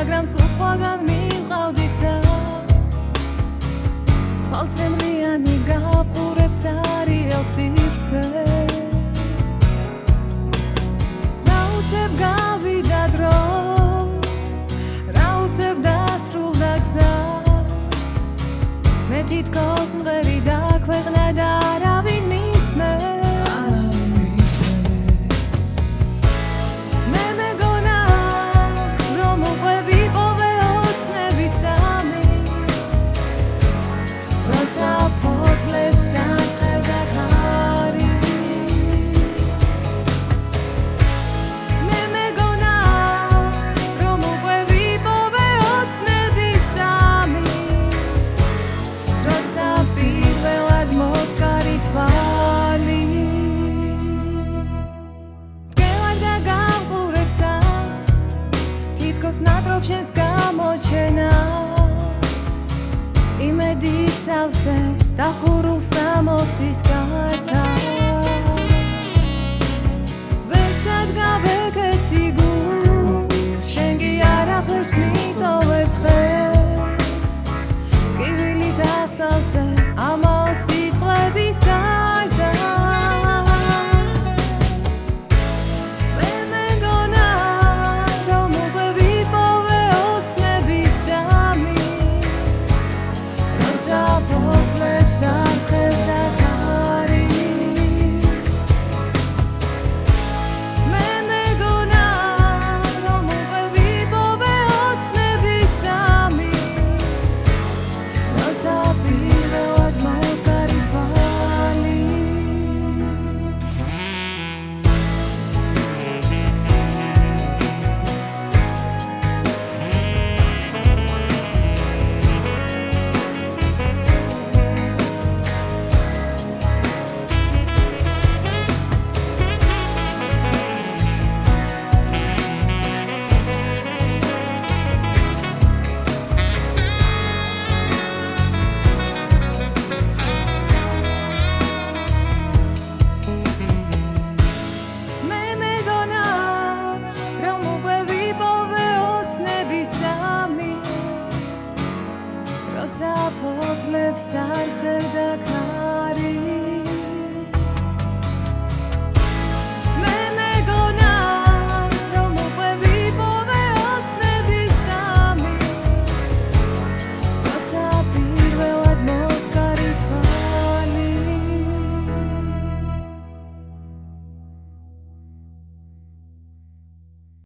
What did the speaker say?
მაგრამ სულ სხვაგან მივყავდი გზას თვალწრემლიანი გავყურებ წარიელ სივრცეს რა უცებ გავიდა დრო რა უცებ დასრულდა გზა მე თითქოს მღერი დაქვეყნა და არავინ მისმენს ნატრობშენს გამოჩენას იმედით სავსე დახურულ სამოთხის გარდა ვერცად გავეკეცი გულს შენ კი არაფერს მიტოვებ დღეს კივილით აღსავსე ამაო სიტყვების გარდა Zapotlev sarcher da kari